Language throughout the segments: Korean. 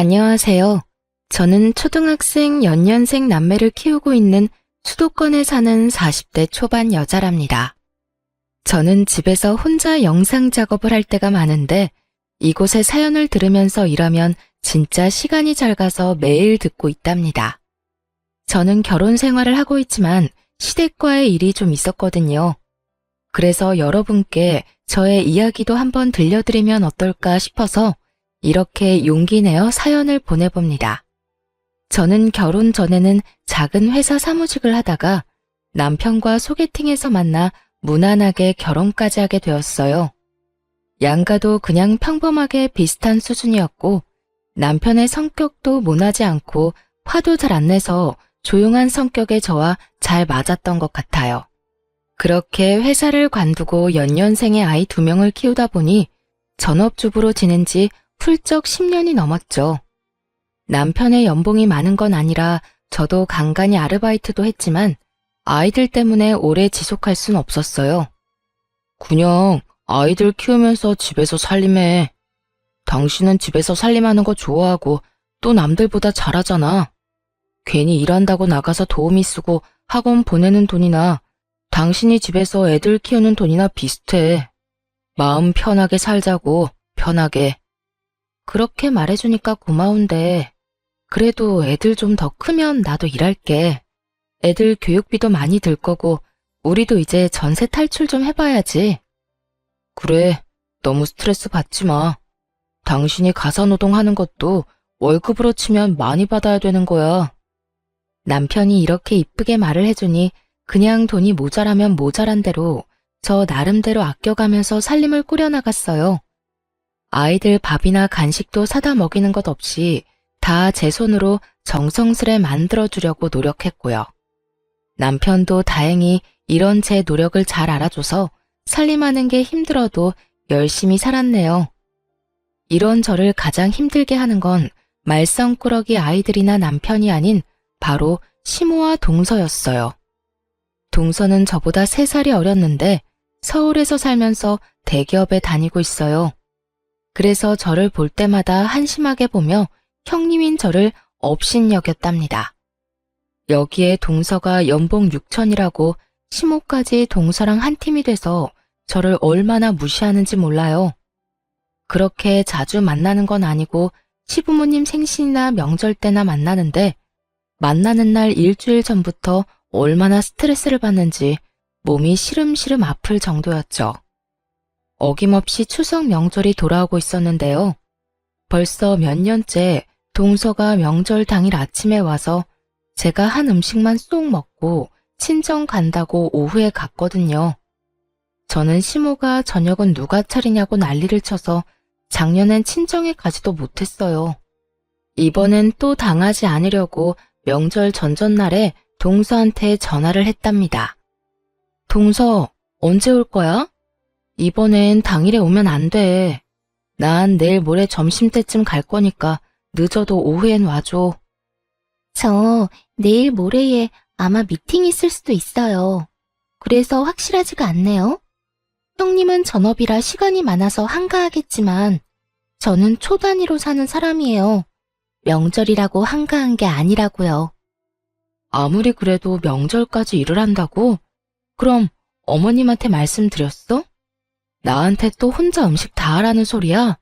안녕하세요. 저는 초등학생 연년생 남매를 키우고 있는 수도권에 사는 40대 초반 여자랍니다. 저는 집에서 혼자 영상 작업을 할 때가 많은데 이곳의 사연을 들으면서 일하면 진짜 시간이 잘 가서 매일 듣고 있답니다. 저는 결혼 생활을 하고 있지만 시댁과의 일이 좀 있었거든요. 그래서 여러분께 저의 이야기도 한번 들려드리면 어떨까 싶어서 이렇게 용기 내어 사연을 보내봅니다. 저는 결혼 전에는 작은 회사 사무직을 하다가 남편과 소개팅에서 만나 무난하게 결혼까지 하게 되었어요. 양가도 그냥 평범하게 비슷한 수준이었고 남편의 성격도 모나지 않고 화도 잘 안 내서 조용한 성격의 저와 잘 맞았던 것 같아요. 그렇게 회사를 관두고 연년생의 아이 2명을 키우다 보니 전업주부로 지낸 지 훌쩍 10년이 넘었죠. 남편의 연봉이 많은 건 아니라 저도 간간히 아르바이트도 했지만 아이들 때문에 오래 지속할 순 없었어요. 그냥 아이들 키우면서 집에서 살림해. 당신은 집에서 살림하는 거 좋아하고 또 남들보다 잘하잖아. 괜히 일한다고 나가서 도우미 쓰고 학원 보내는 돈이나 당신이 집에서 애들 키우는 돈이나 비슷해. 마음 편하게 살자고, 편하게. 그렇게 말해주니까 고마운데 그래도 애들 좀 더 크면 나도 일할게. 애들 교육비도 많이 들 거고 우리도 이제 전세 탈출 좀 해봐야지. 그래, 너무 스트레스 받지 마. 당신이 가사노동하는 것도 월급으로 치면 많이 받아야 되는 거야. 남편이 이렇게 이쁘게 말을 해주니 그냥 돈이 모자라면 모자란 대로 저 나름대로 아껴가면서 살림을 꾸려나갔어요. 아이들 밥이나 간식도 사다 먹이는 것 없이 다 제 손으로 정성스레 만들어주려고 노력했고요. 남편도 다행히 이런 제 노력을 잘 알아줘서 살림하는 게 힘들어도 열심히 살았네요. 이런 저를 가장 힘들게 하는 건 말썽꾸러기 아이들이나 남편이 아닌 바로 시모와 동서였어요. 동서는 저보다 3살이 어렸는데 서울에서 살면서 대기업에 다니고 있어요. 그래서 저를 볼 때마다 한심하게 보며 형님인 저를 업신여겼답니다. 여기에 동서가 연봉 6천이라고 시모까지 동서랑 한 팀이 돼서 저를 얼마나 무시하는지 몰라요. 그렇게 자주 만나는 건 아니고 시부모님 생신이나 명절 때나 만나는데 만나는 날 일주일 전부터 얼마나 스트레스를 받는지 몸이 시름시름 아플 정도였죠. 어김없이 추석 명절이 돌아오고 있었는데요. 벌써 몇 년째 동서가 명절 당일 아침에 와서 제가 한 음식만 쏙 먹고 친정 간다고 오후에 갔거든요. 저는 시모가 저녁은 누가 차리냐고 난리를 쳐서 작년엔 친정에 가지도 못했어요. 이번엔 또 당하지 않으려고 명절 전전날에 동서한테 전화를 했답니다. 동서, 언제 올 거야? 이번엔 당일에 오면 안 돼. 난 내일 모레 점심때쯤 갈 거니까 늦어도 오후엔 와줘. 저 내일 모레에 아마 미팅이 있을 수도 있어요. 그래서 확실하지가 않네요. 형님은 전업이라 시간이 많아서 한가하겠지만 저는 초 단위로 사는 사람이에요. 명절이라고 한가한 게 아니라고요. 아무리 그래도 명절까지 일을 한다고? 그럼 어머님한테 말씀드렸어? 나한테 또 혼자 음식 다 하라는 소리야?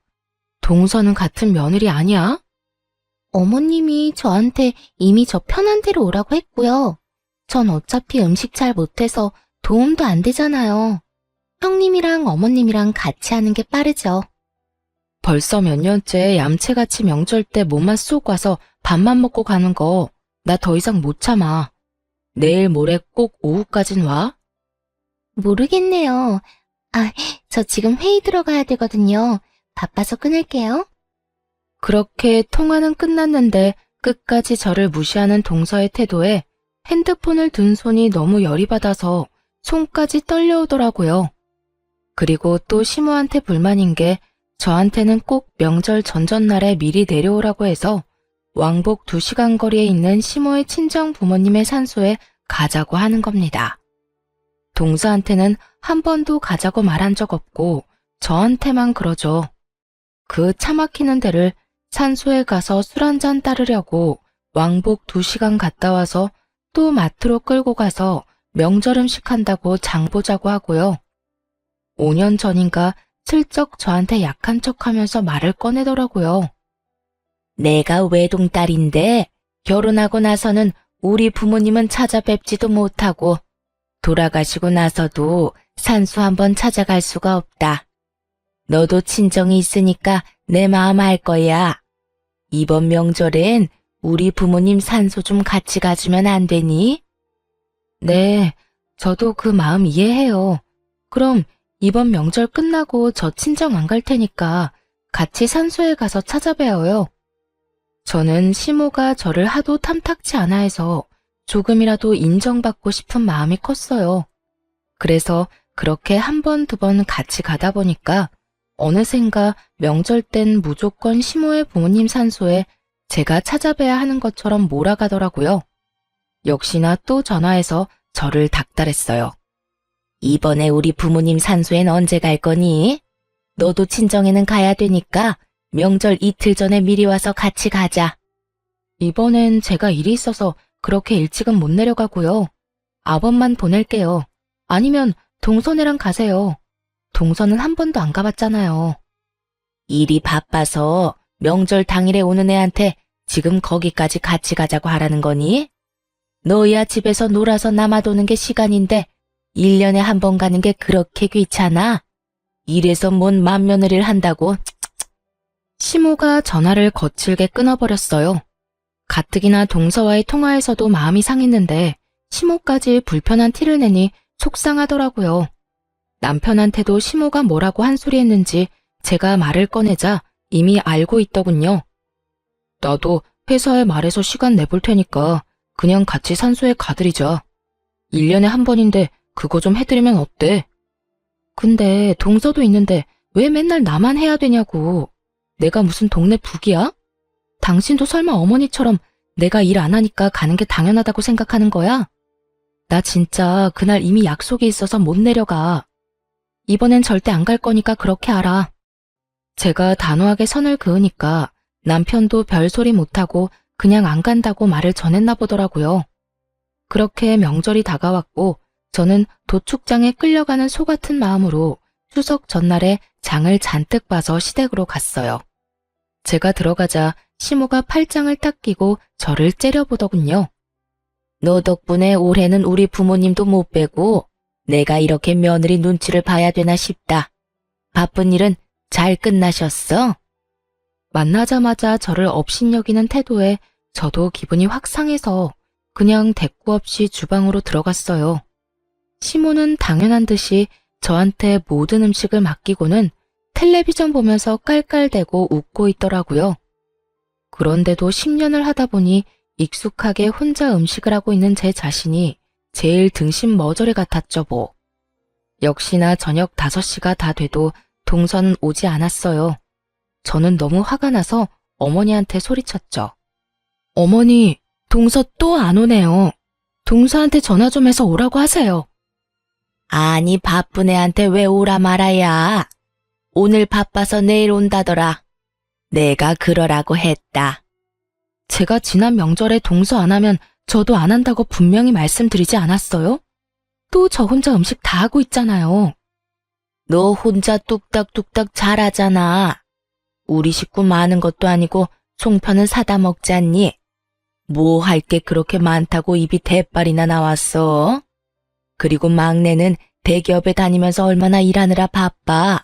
동서는 같은 며느리 아니야? 어머님이 저한테 이미 저 편한 대로 오라고 했고요. 전 어차피 음식 잘 못해서 도움도 안 되잖아요. 형님이랑 어머님이랑 같이 하는 게 빠르죠. 벌써 몇 년째 얌체같이 명절 때 몸만 쏙 와서 밥만 먹고 가는 거 나 더 이상 못 참아. 내일 모레 꼭 오후까진 와? 모르겠네요. 저 지금 회의 들어가야 되거든요. 바빠서 끊을게요. 그렇게 통화는 끝났는데 끝까지 저를 무시하는 동서의 태도에 핸드폰을 든 손이 너무 열이 받아서 손까지 떨려오더라고요. 그리고 또 시모한테 불만인 게 저한테는 꼭 명절 전전날에 미리 내려오라고 해서 왕복 2시간 거리에 있는 시모의 친정 부모님의 산소에 가자고 하는 겁니다. 동서한테는 한 번도 가자고 말한 적 없고 저한테만 그러죠. 그 차 막히는 데를 산소에 가서 술 한잔 따르려고 왕복 2시간 갔다 와서 또 마트로 끌고 가서 명절 음식 한다고 장 보자고 하고요. 5년 전인가 슬쩍 저한테 약한 척하면서 말을 꺼내더라고요. 내가 외동딸인데 결혼하고 나서는 우리 부모님은 찾아뵙지도 못하고 돌아가시고 나서도 산소 한번 찾아갈 수가 없다. 너도 친정이 있으니까 내 마음 알 거야. 이번 명절엔 우리 부모님 산소 좀 같이 가주면 안 되니? 네, 저도 그 마음 이해해요. 그럼 이번 명절 끝나고 저 친정 안 갈 테니까 같이 산소에 가서 찾아뵈어요. 저는 시모가 저를 하도 탐탁치 않아 해서 조금이라도 인정받고 싶은 마음이 컸어요. 그래서 그렇게 한 번, 두 번 같이 가다 보니까 어느샌가 명절 땐 무조건 시모의 부모님 산소에 제가 찾아뵈야 하는 것처럼 몰아가더라고요. 역시나 또 전화해서 저를 닥달했어요. 이번에 우리 부모님 산소엔 언제 갈 거니? 너도 친정에는 가야 되니까 명절 이틀 전에 미리 와서 같이 가자. 이번엔 제가 일이 있어서 그렇게 일찍은 못 내려가고요. 아범만 보낼게요. 아니면 동선애랑 가세요. 동선은 한 번도 안 가봤잖아요. 일이 바빠서 명절 당일에 오는 애한테 지금 거기까지 같이 가자고 하라는 거니? 너야 집에서 놀아서 남아도는 게 시간인데 1년에 한 번 가는 게 그렇게 귀찮아? 이래서 뭔 맏며느리를 한다고? 시모가 전화를 거칠게 끊어버렸어요. 가뜩이나 동서와의 통화에서도 마음이 상했는데 시모까지 불편한 티를 내니 속상하더라고요. 남편한테도 시모가 뭐라고 한 소리 했는지 제가 말을 꺼내자 이미 알고 있더군요. 나도 회사에 말해서 시간 내볼 테니까 그냥 같이 산소에 가드리자. 1년에 한 번인데 그거 좀 해드리면 어때? 근데 동서도 있는데 왜 맨날 나만 해야 되냐고. 내가 무슨 동네 북이야? 당신도 설마 어머니처럼 내가 일 안 하니까 가는 게 당연하다고 생각하는 거야? 나 진짜 그날 이미 약속이 있어서 못 내려가. 이번엔 절대 안 갈 거니까 그렇게 알아. 제가 단호하게 선을 그으니까 남편도 별소리 못하고 그냥 안 간다고 말을 전했나 보더라고요. 그렇게 명절이 다가왔고 저는 도축장에 끌려가는 소 같은 마음으로 추석 전날에 장을 잔뜩 봐서 시댁으로 갔어요. 제가 들어가자 시모가 팔짱을 딱 끼고 저를 째려보더군요. 너 덕분에 올해는 우리 부모님도 못 뵈고 내가 이렇게 며느리 눈치를 봐야 되나 싶다. 바쁜 일은 잘 끝나셨어? 만나자마자 저를 업신여기는 태도에 저도 기분이 확 상해서 그냥 대꾸 없이 주방으로 들어갔어요. 시모는 당연한 듯이 저한테 모든 음식을 맡기고는 텔레비전 보면서 깔깔대고 웃고 있더라고요. 그런데도 10년을 하다 보니 익숙하게 혼자 음식을 하고 있는 제 자신이 제일 등신 머저리 같았죠 뭐. 역시나 저녁 5시가 다 돼도 동서는 오지 않았어요. 저는 너무 화가 나서 어머니한테 소리쳤죠. 어머니, 동서 또 안 오네요. 동서한테 전화 좀 해서 오라고 하세요. 아니 바쁜 애한테 왜 오라 말아야. 오늘 바빠서 내일 온다더라. 내가 그러라고 했다. 제가 지난 명절에 동서 안 하면 저도 안 한다고 분명히 말씀드리지 않았어요? 또 저 혼자 음식 다 하고 있잖아요. 너 혼자 뚝딱뚝딱 잘하잖아. 우리 식구 많은 것도 아니고 송편은 사다 먹잖니. 뭐 할 게 그렇게 많다고 입이 대빨이나 나왔어? 그리고 막내는 대기업에 다니면서 얼마나 일하느라 바빠.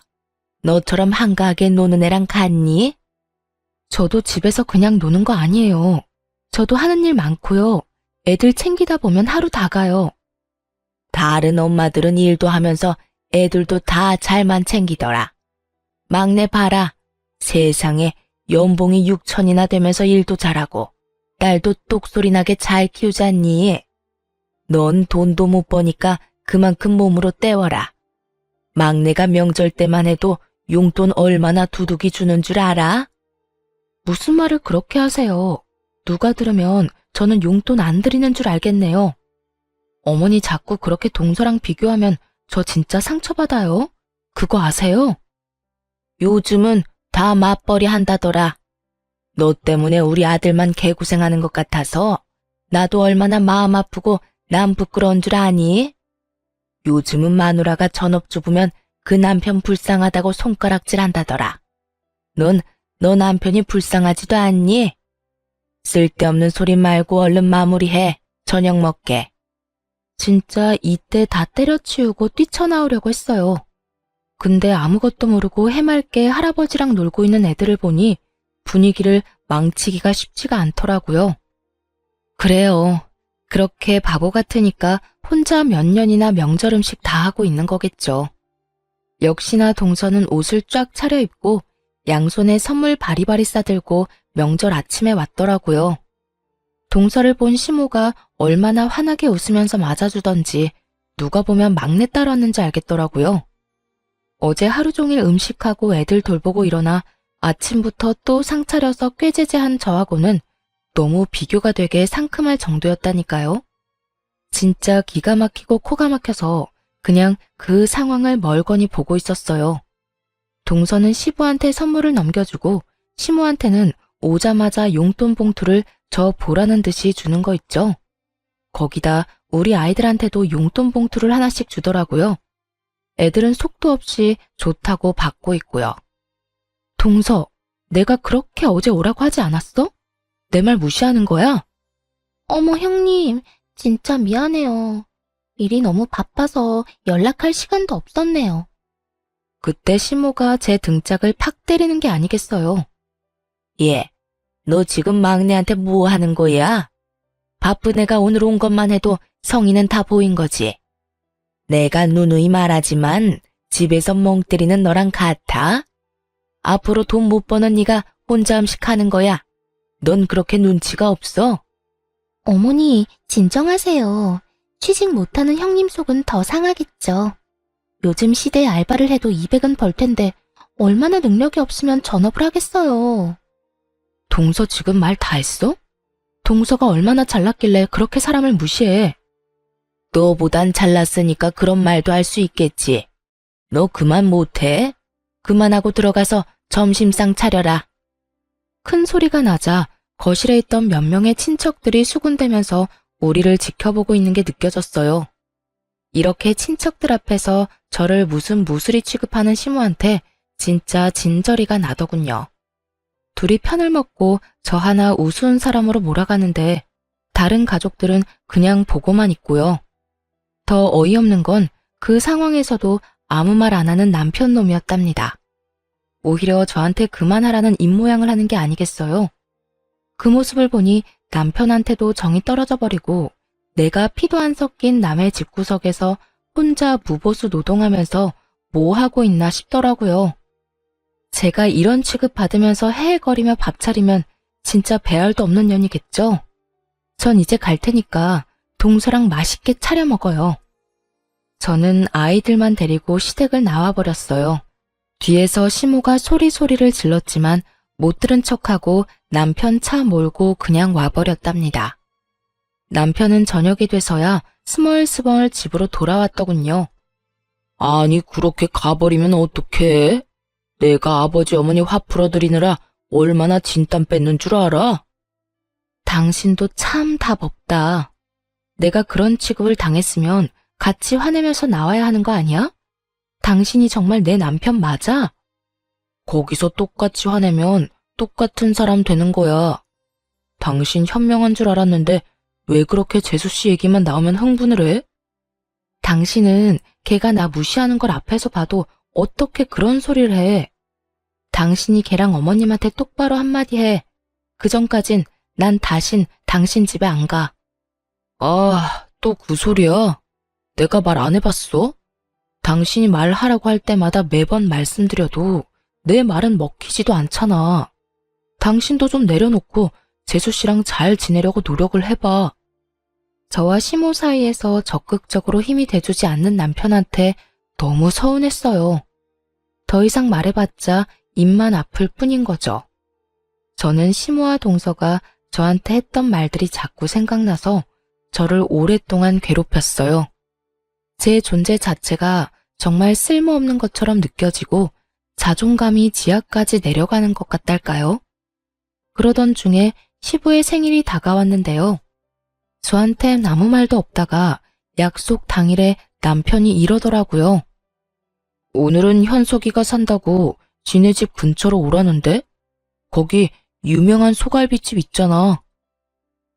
너처럼 한가하게 노는 애랑 같니? 저도 집에서 그냥 노는 거 아니에요. 저도 하는 일 많고요. 애들 챙기다 보면 하루 다 가요. 다른 엄마들은 일도 하면서 애들도 다 잘만 챙기더라. 막내 봐라. 세상에 연봉이 6천이나 되면서 일도 잘하고 딸도 똑소리나게 잘 키우잖니. 넌 돈도 못 버니까 그만큼 몸으로 때워라. 막내가 명절 때만 해도 용돈 얼마나 두둑이 주는 줄 알아? 무슨 말을 그렇게 하세요? 누가 들으면 저는 용돈 안 드리는 줄 알겠네요. 어머니 자꾸 그렇게 동서랑 비교하면 저 진짜 상처받아요. 그거 아세요? 요즘은 다 맞벌이 한다더라. 너 때문에 우리 아들만 개고생하는 것 같아서 나도 얼마나 마음 아프고 남 부끄러운 줄 아니? 요즘은 마누라가 전업주부면 그 남편 불쌍하다고 손가락질 한다더라. 너 남편이 불쌍하지도 않니? 쓸데없는 소리 말고 얼른 마무리해. 저녁 먹게. 진짜 이때 다 때려치우고 뛰쳐나오려고 했어요. 근데 아무것도 모르고 해맑게 할아버지랑 놀고 있는 애들을 보니 분위기를 망치기가 쉽지가 않더라고요. 그래요. 그렇게 바보 같으니까 혼자 몇 년이나 명절 음식 다 하고 있는 거겠죠. 역시나 동서는 옷을 쫙 차려입고 양손에 선물 바리바리 싸들고 명절 아침에 왔더라고요. 동서를 본 시모가 얼마나 환하게 웃으면서 맞아주던지 누가 보면 막내딸 왔는지 알겠더라고요. 어제 하루 종일 음식하고 애들 돌보고 일어나 아침부터 또 상 차려서 꾀제제한 저하고는 너무 비교가 되게 상큼할 정도였다니까요. 진짜 기가 막히고 코가 막혀서 그냥 그 상황을 멀거니 보고 있었어요. 동서는 시부한테 선물을 넘겨주고 시모한테는 오자마자 용돈 봉투를 저 보라는 듯이 주는 거 있죠. 거기다 우리 아이들한테도 용돈 봉투를 하나씩 주더라고요. 애들은 속도 없이 좋다고 받고 있고요. 동서, 내가 그렇게 어제 오라고 하지 않았어? 내 말 무시하는 거야? 어머, 형님, 진짜 미안해요. 일이 너무 바빠서 연락할 시간도 없었네요. 그때 시모가 제 등짝을 팍 때리는 게 아니겠어요. 예, 너 지금 막내한테 뭐 하는 거야? 바쁜 애가 오늘 온 것만 해도 성의는 다 보인 거지. 내가 누누이 말하지만 집에서 멍 때리는 너랑 같아? 앞으로 돈 못 버는 네가 혼자 음식하는 거야. 넌 그렇게 눈치가 없어? 어머니, 진정하세요. 취직 못하는 형님 속은 더 상하겠죠. 요즘 시대에 알바를 해도 200은 벌 텐데 얼마나 능력이 없으면 전업을 하겠어요. 동서 지금 말 다 했어? 동서가 얼마나 잘났길래 그렇게 사람을 무시해? 너보단 잘났으니까 그런 말도 할 수 있겠지. 너 그만 못해? 그만하고 들어가서 점심상 차려라. 큰 소리가 나자 거실에 있던 몇 명의 친척들이 수군대면서 우리를 지켜보고 있는 게 느껴졌어요. 이렇게 친척들 앞에서 저를 무슨 무수리 취급하는 시모한테 진짜 진저리가 나더군요. 둘이 편을 먹고 저 하나 우스운 사람으로 몰아가는데 다른 가족들은 그냥 보고만 있고요. 더 어이없는 건 그 상황에서도 아무 말 안 하는 남편 놈이었답니다. 오히려 저한테 그만하라는 입모양을 하는 게 아니겠어요. 그 모습을 보니 남편한테도 정이 떨어져 버리고 내가 피도 안 섞인 남의 집구석에서 혼자 무보수 노동하면서 뭐 하고 있나 싶더라고요. 제가 이런 취급 받으면서 헤헤거리며 밥 차리면 진짜 배알도 없는 년이겠죠? 전 이제 갈 테니까 동서랑 맛있게 차려 먹어요. 저는 아이들만 데리고 시댁을 나와버렸어요. 뒤에서 시모가 소리소리를 질렀지만 못 들은 척하고 남편 차 몰고 그냥 와버렸답니다. 남편은 저녁이 돼서야 스멀스멀 집으로 돌아왔더군요. 아니 그렇게 가버리면 어떡해? 내가 아버지 어머니 화 풀어드리느라 얼마나 진땀 뺐는 줄 알아? 당신도 참 답 없다. 내가 그런 취급을 당했으면 같이 화내면서 나와야 하는 거 아니야? 당신이 정말 내 남편 맞아? 거기서 똑같이 화내면 똑같은 사람 되는 거야. 당신 현명한 줄 알았는데 왜 그렇게 재수씨 얘기만 나오면 흥분을 해? 당신은 걔가 나 무시하는 걸 앞에서 봐도 어떻게 그런 소리를 해? 당신이 걔랑 어머님한테 똑바로 한마디 해. 그 전까진 난 다신 당신 집에 안 가. 아, 또 그 소리야? 내가 말 안 해봤어? 당신이 말하라고 할 때마다 매번 말씀드려도 내 말은 먹히지도 않잖아. 당신도 좀 내려놓고 재수씨랑 잘 지내려고 노력을 해봐. 저와 시모 사이에서 적극적으로 힘이 돼주지 않는 남편한테 너무 서운했어요. 더 이상 말해봤자 입만 아플 뿐인 거죠. 저는 시모와 동서가 저한테 했던 말들이 자꾸 생각나서 저를 오랫동안 괴롭혔어요. 제 존재 자체가 정말 쓸모없는 것처럼 느껴지고 자존감이 지하까지 내려가는 것 같달까요? 그러던 중에 시부의 생일이 다가왔는데요. 저한텐 아무 말도 없다가 약속 당일에 남편이 이러더라고요. 오늘은 현석이가 산다고 지네 집 근처로 오라는데? 거기 유명한 소갈비집 있잖아.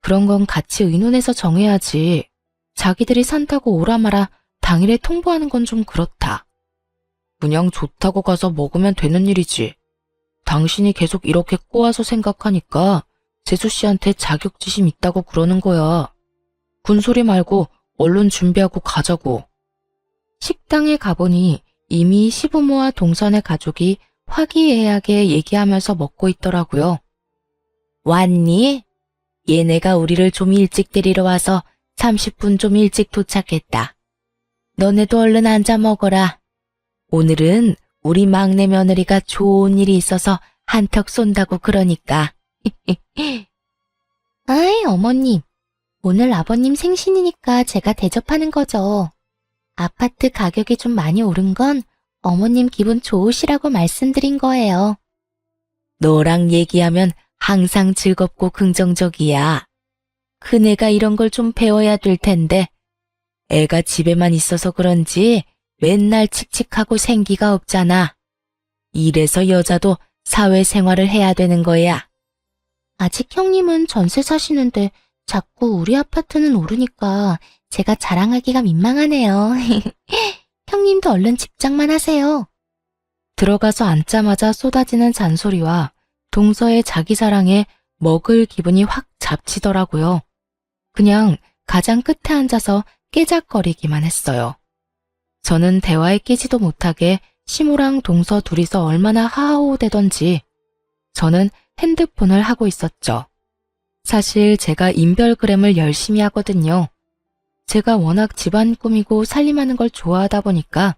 그런 건 같이 의논해서 정해야지. 자기들이 산다고 오라 마라 당일에 통보하는 건 좀 그렇다. 그냥 좋다고 가서 먹으면 되는 일이지. 당신이 계속 이렇게 꼬아서 생각하니까 재수 씨한테 자격지심 있다고 그러는 거야. 군소리 말고 얼른 준비하고 가자고. 식당에 가보니 이미 시부모와 동선의 가족이 화기애애하게 얘기하면서 먹고 있더라고요. 왔니? 얘네가 우리를 좀 일찍 데리러 와서 30분 좀 일찍 도착했다. 너네도 얼른 앉아 먹어라. 오늘은 우리 막내 며느리가 좋은 일이 있어서 한턱 쏜다고 그러니까. 아이, 어머님. 오늘 아버님 생신이니까 제가 대접하는 거죠. 아파트 가격이 좀 많이 오른 건 어머님 기분 좋으시라고 말씀드린 거예요. 너랑 얘기하면 항상 즐겁고 긍정적이야. 큰애가 이런 걸 좀 배워야 될 텐데. 애가 집에만 있어서 그런지 맨날 칙칙하고 생기가 없잖아. 이래서 여자도 사회생활을 해야 되는 거야. 아직 형님은 전세 사시는데 자꾸 우리 아파트는 오르니까 제가 자랑하기가 민망하네요. 형님도 얼른 집장만 하세요. 들어가서 앉자마자 쏟아지는 잔소리와 동서의 자기 자랑에 먹을 기분이 확 잡치더라고요. 그냥 가장 끝에 앉아서 깨작거리기만 했어요. 저는 대화에 끼지도 못하게 시모랑 동서 둘이서 얼마나 하하호대던지 저는 핸드폰을 하고 있었죠. 사실 제가 인별그램을 열심히 하거든요. 제가 워낙 집안 꾸미고 살림하는 걸 좋아하다 보니까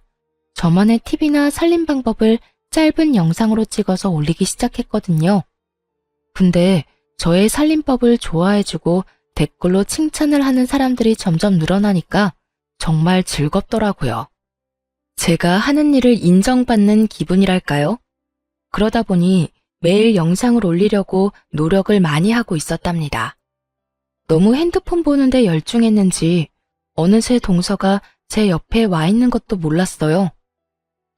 저만의 팁이나 살림 방법을 짧은 영상으로 찍어서 올리기 시작했거든요. 근데 저의 살림법을 좋아해주고 댓글로 칭찬을 하는 사람들이 점점 늘어나니까 정말 즐겁더라고요. 제가 하는 일을 인정받는 기분이랄까요? 그러다 보니 매일 영상을 올리려고 노력을 많이 하고 있었답니다. 너무 핸드폰 보는데 열중했는지 어느새 동서가 제 옆에 와 있는 것도 몰랐어요.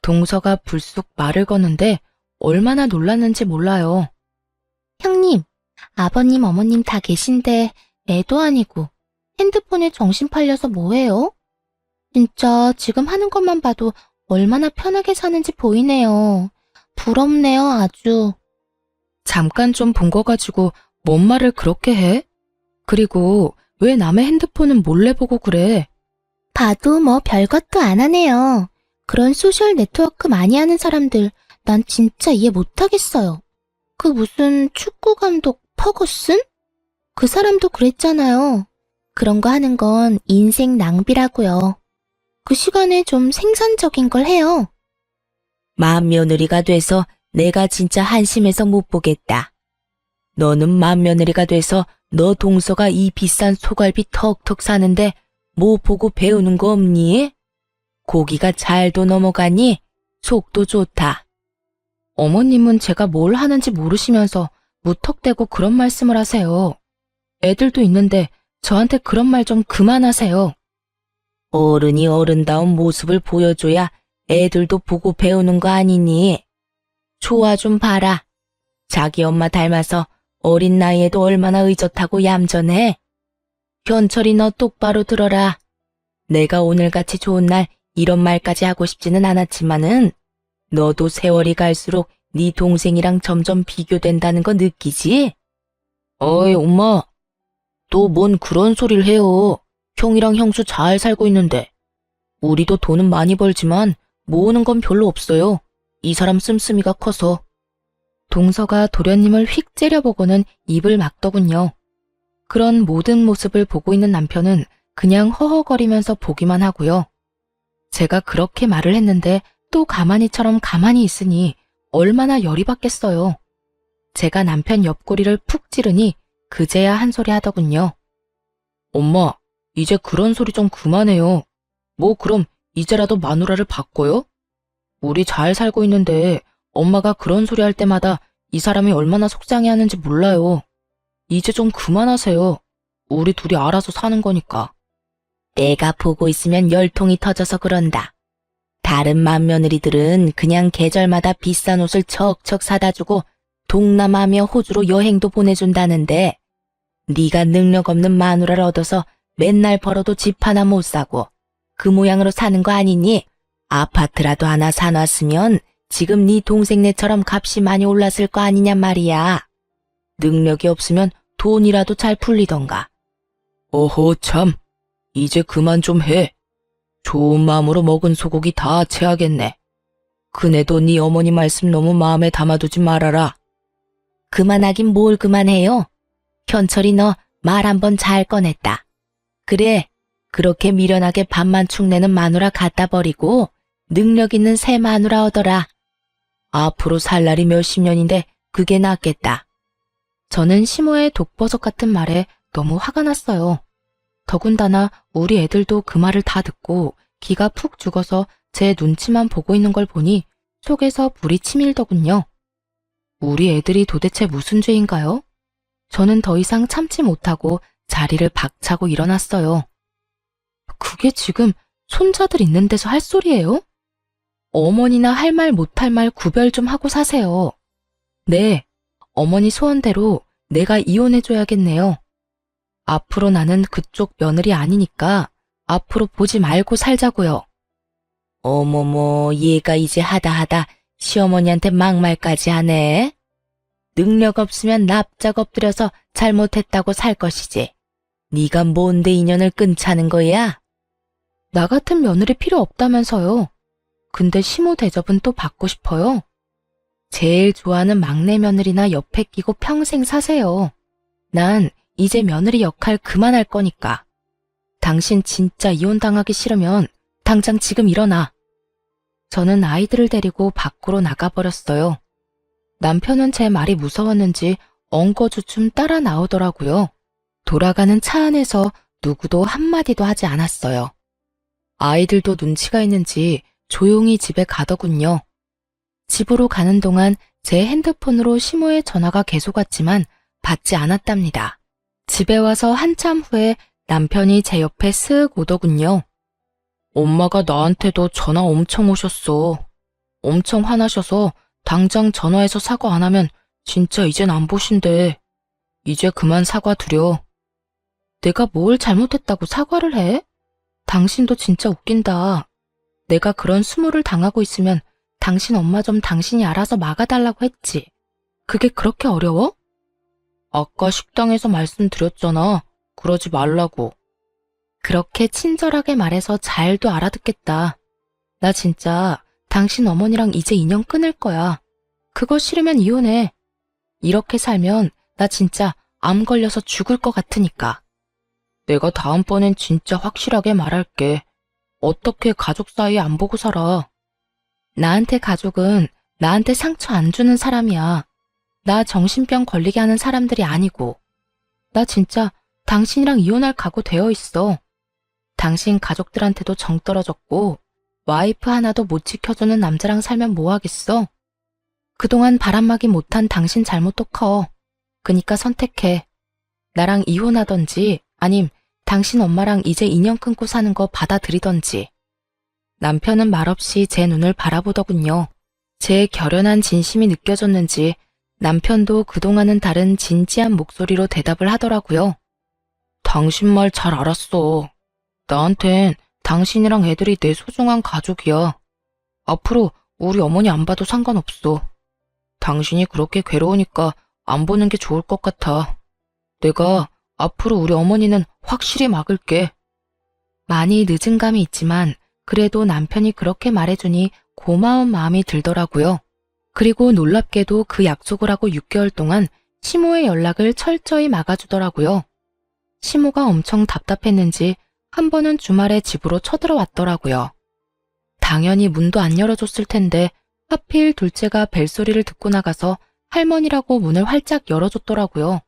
동서가 불쑥 말을 거는데 얼마나 놀랐는지 몰라요. 형님, 아버님, 어머님 다 계신데 애도 아니고 핸드폰에 정신 팔려서 뭐해요? 진짜 지금 하는 것만 봐도 얼마나 편하게 사는지 보이네요. 부럽네요, 아주. 잠깐 좀 본 거 가지고 뭔 말을 그렇게 해? 그리고 왜 남의 핸드폰은 몰래 보고 그래? 봐도 뭐 별것도 안 하네요. 그런 소셜 네트워크 많이 하는 사람들 난 진짜 이해 못하겠어요. 그 무슨 축구 감독 퍼거슨? 그 사람도 그랬잖아요. 그런 거 하는 건 인생 낭비라고요. 그 시간에 좀 생산적인 걸 해요. 맏며느리가 돼서 내가 진짜 한심해서 못 보겠다. 너는 맏며느리가 돼서 너 동서가 이 비싼 소갈비 턱턱 사는데 뭐 보고 배우는 거 없니? 고기가 잘도 넘어가니? 속도 좋다. 어머님은 제가 뭘 하는지 모르시면서 무턱대고 그런 말씀을 하세요. 애들도 있는데 저한테 그런 말 좀 그만하세요. 어른이 어른다운 모습을 보여줘야 애들도 보고 배우는 거 아니니? 좋아 좀 봐라. 자기 엄마 닮아서 어린 나이에도 얼마나 의젓하고 얌전해. 현철이 너 똑바로 들어라. 내가 오늘같이 좋은 날 이런 말까지 하고 싶지는 않았지만은 너도 세월이 갈수록 네 동생이랑 점점 비교된다는 거 느끼지? 어이 엄마, 또 뭔 그런 소리를 해요. 형이랑 형수 잘 살고 있는데. 우리도 돈은 많이 벌지만 모으는 건 별로 없어요. 이 사람 씀씀이가 커서. 동서가 도련님을 휙 째려보고는 입을 막더군요. 그런 모든 모습을 보고 있는 남편은 그냥 허허거리면서 보기만 하고요. 제가 그렇게 말을 했는데 또 가만히처럼 가만히 있으니 얼마나 열이 받겠어요. 제가 남편 옆구리를 푹 찌르니 그제야 한 소리 하더군요. 엄마, 이제 그런 소리 좀 그만해요. 뭐 그럼 이제라도 마누라를 바꿔요? 우리 잘 살고 있는데 엄마가 그런 소리 할 때마다 이 사람이 얼마나 속상해하는지 몰라요. 이제 좀 그만하세요. 우리 둘이 알아서 사는 거니까. 내가 보고 있으면 열통이 터져서 그런다. 다른 맏며느리들은 그냥 계절마다 비싼 옷을 척척 사다 주고 동남아며 호주로 여행도 보내준다는데 네가 능력 없는 마누라를 얻어서 맨날 벌어도 집 하나 못 사고 그 모양으로 사는 거 아니니? 아파트라도 하나 사놨으면 지금 네 동생네처럼 값이 많이 올랐을 거 아니냔 말이야. 능력이 없으면 돈이라도 잘 풀리던가. 어허 참, 이제 그만 좀 해. 좋은 마음으로 먹은 소고기 다 체하겠네. 그네도 네 어머니 말씀 너무 마음에 담아두지 말아라. 그만하긴 뭘 그만해요. 현철이 너 말 한번 잘 꺼냈다. 그래, 그렇게 미련하게 밥만 축내는 마누라 갖다 버리고 능력 있는 새 마누라 얻어라. 앞으로 살 날이 몇십 년인데 그게 낫겠다. 저는 시모의 독버섯 같은 말에 너무 화가 났어요. 더군다나 우리 애들도 그 말을 다 듣고 기가 푹 죽어서 제 눈치만 보고 있는 걸 보니 속에서 불이 치밀더군요. 우리 애들이 도대체 무슨 죄인가요? 저는 더 이상 참지 못하고 자리를 박차고 일어났어요. 그게 지금 손자들 있는 데서 할 소리예요? 어머니나 할 말 못할 말 구별 좀 하고 사세요. 네, 어머니 소원대로 내가 이혼해줘야겠네요. 앞으로 나는 그쪽 며느리 아니니까 앞으로 보지 말고 살자고요. 어머머, 얘가 이제 하다 시어머니한테 막말까지 하네. 능력 없으면 납작 엎드려서 잘못했다고 살 것이지. 네가 뭔데 인연을 끊자는 거야? 나 같은 며느리 필요 없다면서요. 근데 시모 대접은 또 받고 싶어요. 제일 좋아하는 막내 며느리나 옆에 끼고 평생 사세요. 난 이제 며느리 역할 그만할 거니까. 당신 진짜 이혼당하기 싫으면 당장 지금 일어나. 저는 아이들을 데리고 밖으로 나가버렸어요. 남편은 제 말이 무서웠는지 엉거주춤 따라 나오더라고요. 돌아가는 차 안에서 누구도 한마디도 하지 않았어요. 아이들도 눈치가 있는지 조용히 집에 가더군요. 집으로 가는 동안 제 핸드폰으로 시모의 전화가 계속 왔지만 받지 않았답니다. 집에 와서 한참 후에 남편이 제 옆에 쓱 오더군요. 엄마가 나한테도 전화 엄청 오셨어. 엄청 화나셔서 당장 전화해서 사과 안 하면 진짜 이젠 안 보신대. 이제 그만 사과드려. 내가 뭘 잘못했다고 사과를 해? 당신도 진짜 웃긴다. 내가 그런 수모를 당하고 있으면 당신 엄마 좀 당신이 알아서 막아달라고 했지. 그게 그렇게 어려워? 아까 식당에서 말씀드렸잖아. 그러지 말라고. 그렇게 친절하게 말해서 잘도 알아듣겠다. 나 진짜 당신 어머니랑 이제 인연 끊을 거야. 그거 싫으면 이혼해. 이렇게 살면 나 진짜 암 걸려서 죽을 것 같으니까. 내가 다음번엔 진짜 확실하게 말할게. 어떻게 가족 사이 안 보고 살아. 나한테 가족은 나한테 상처 안 주는 사람이야. 나 정신병 걸리게 하는 사람들이 아니고. 나 진짜 당신이랑 이혼할 각오 되어 있어. 당신 가족들한테도 정 떨어졌고 와이프 하나도 못 지켜주는 남자랑 살면 뭐 하겠어? 그동안 바람막이 못한 당신 잘못도 커. 그니까 선택해. 나랑 이혼하던지 아님 당신 엄마랑 이제 인연 끊고 사는 거 받아들이던지. 남편은 말없이 제 눈을 바라보더군요. 제 결연한 진심이 느껴졌는지 남편도 그동안은 다른 진지한 목소리로 대답을 하더라고요. 당신 말 잘 알았어. 나한텐 당신이랑 애들이 내 소중한 가족이야. 앞으로 우리 어머니 안 봐도 상관없어. 당신이 그렇게 괴로우니까 안 보는 게 좋을 것 같아. 내가 앞으로 우리 어머니는 확실히 막을게. 많이 늦은 감이 있지만 그래도 남편이 그렇게 말해주니 고마운 마음이 들더라고요. 그리고 놀랍게도 그 약속을 하고 6개월 동안 시모의 연락을 철저히 막아주더라고요. 시모가 엄청 답답했는지 한 번은 주말에 집으로 쳐들어왔더라고요. 당연히 문도 안 열어줬을 텐데 하필 둘째가 벨소리를 듣고 나가서 할머니라고 문을 활짝 열어줬더라고요.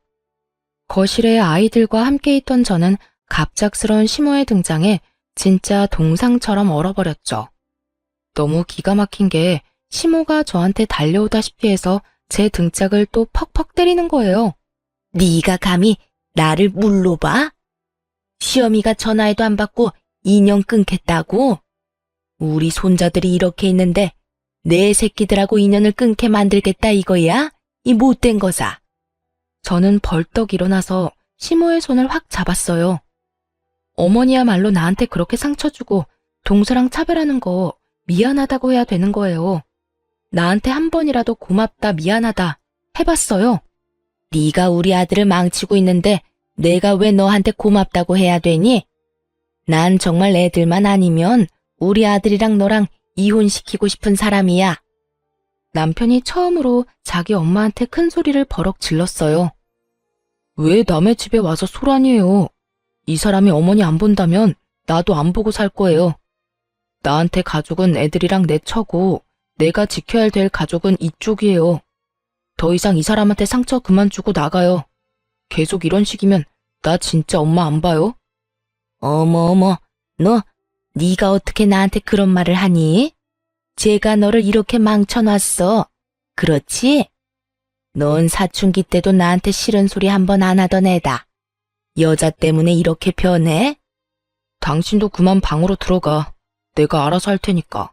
거실에 아이들과 함께 있던 저는 갑작스러운 시모의 등장에 진짜 동상처럼 얼어버렸죠. 너무 기가 막힌 게 시모가 저한테 달려오다시피 해서 제 등짝을 또 퍽퍽 때리는 거예요. 네가 감히 나를 물로 봐? 시어미가 전화해도 안 받고 인연 끊겠다고? 우리 손자들이 이렇게 있는데 내 새끼들하고 인연을 끊게 만들겠다 이거야? 이 못된 거사. 저는 벌떡 일어나서 시모의 손을 확 잡았어요. 어머니야말로 나한테 그렇게 상처 주고 동서랑 차별하는 거 미안하다고 해야 되는 거예요. 나한테 한 번이라도 고맙다 미안하다 해봤어요. 네가 우리 아들을 망치고 있는데 내가 왜 너한테 고맙다고 해야 되니? 난 정말 애들만 아니면 우리 아들이랑 너랑 이혼시키고 싶은 사람이야. 남편이 처음으로 자기 엄마한테 큰 소리를 버럭 질렀어요. 왜 남의 집에 와서 소란이에요? 이 사람이 어머니 안 본다면 나도 안 보고 살 거예요. 나한테 가족은 애들이랑 내 처고 내가 지켜야 될 가족은 이쪽이에요. 더 이상 이 사람한테 상처 그만 주고 나가요. 계속 이런 식이면 나 진짜 엄마 안 봐요? 어머, 너 네가 어떻게 나한테 그런 말을 하니? 제가 너를 이렇게 망쳐놨어. 그렇지? 넌 사춘기 때도 나한테 싫은 소리 한 번 안 하던 애다. 여자 때문에 이렇게 변해? 당신도 그만 방으로 들어가. 내가 알아서 할 테니까.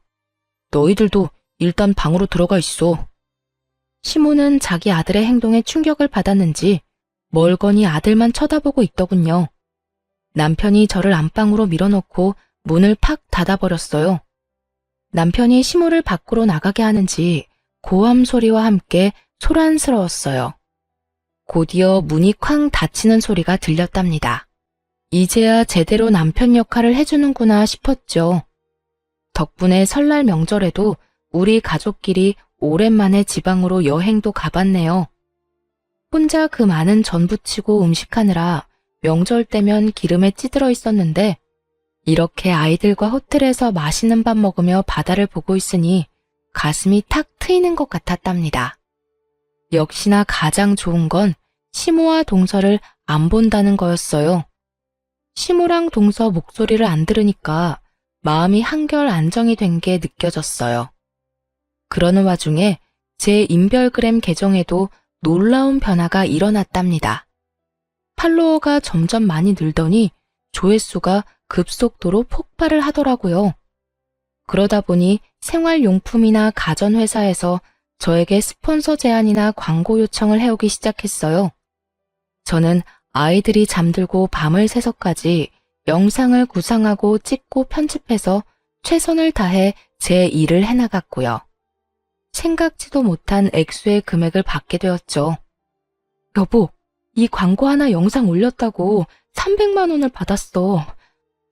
너희들도 일단 방으로 들어가 있어. 시모는 자기 아들의 행동에 충격을 받았는지 멀거니 아들만 쳐다보고 있더군요. 남편이 저를 안방으로 밀어넣고 문을 팍 닫아버렸어요. 남편이 시모를 밖으로 나가게 하는지 고함 소리와 함께 소란스러웠어요. 곧이어 문이 쾅 닫히는 소리가 들렸답니다. 이제야 제대로 남편 역할을 해주는구나 싶었죠. 덕분에 설날 명절에도 우리 가족끼리 오랜만에 지방으로 여행도 가봤네요. 혼자 그 많은 전 부치고 음식하느라 명절 때면 기름에 찌들어 있었는데 이렇게 아이들과 호텔에서 맛있는 밥 먹으며 바다를 보고 있으니 가슴이 탁 트이는 것 같았답니다. 역시나 가장 좋은 건 시모와 동서를 안 본다는 거였어요. 시모랑 동서 목소리를 안 들으니까 마음이 한결 안정이 된 게 느껴졌어요. 그러는 와중에 제 인별그램 계정에도 놀라운 변화가 일어났답니다. 팔로워가 점점 많이 늘더니 조회수가 급속도로 폭발을 하더라고요. 그러다 보니 생활용품이나 가전회사에서 저에게 스폰서 제안이나 광고 요청을 해오기 시작했어요. 저는 아이들이 잠들고 밤을 새서까지 영상을 구상하고 찍고 편집해서 최선을 다해 제 일을 해나갔고요. 생각지도 못한 액수의 금액을 받게 되었죠. 여보, 이 광고 하나 영상 올렸다고 300만 원을 받았어.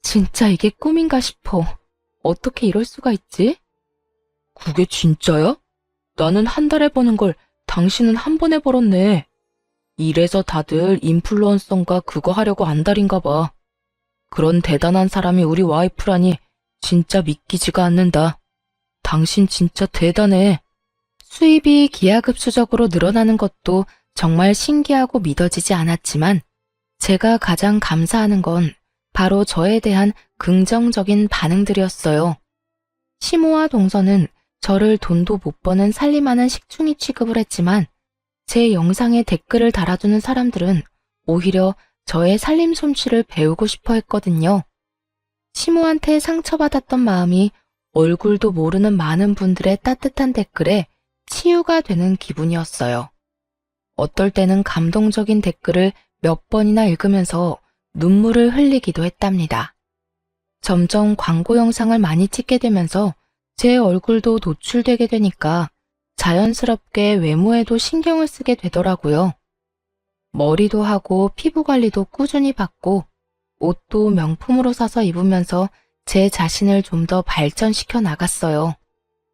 진짜 이게 꿈인가 싶어. 어떻게 이럴 수가 있지? 그게 진짜야? 나는 한 달에 버는 걸 당신은 한 번에 벌었네. 이래서 다들 인플루언서인가 그거 하려고 안달인가 봐. 그런 대단한 사람이 우리 와이프라니 진짜 믿기지가 않는다. 당신 진짜 대단해. 수입이 기하급수적으로 늘어나는 것도 정말 신기하고 믿어지지 않았지만 제가 가장 감사하는 건 바로 저에 대한 긍정적인 반응들이었어요. 시모와 동서는 저를 돈도 못 버는 살림하는 식충이 취급을 했지만 제 영상에 댓글을 달아주는 사람들은 오히려 저의 살림 솜씨를 배우고 싶어 했거든요. 시모한테 상처받았던 마음이 얼굴도 모르는 많은 분들의 따뜻한 댓글에 치유가 되는 기분이었어요. 어떨 때는 감동적인 댓글을 몇 번이나 읽으면서 눈물을 흘리기도 했답니다. 점점 광고 영상을 많이 찍게 되면서 제 얼굴도 노출되게 되니까 자연스럽게 외모에도 신경을 쓰게 되더라고요. 머리도 하고 피부 관리도 꾸준히 받고 옷도 명품으로 사서 입으면서 제 자신을 좀 더 발전시켜 나갔어요.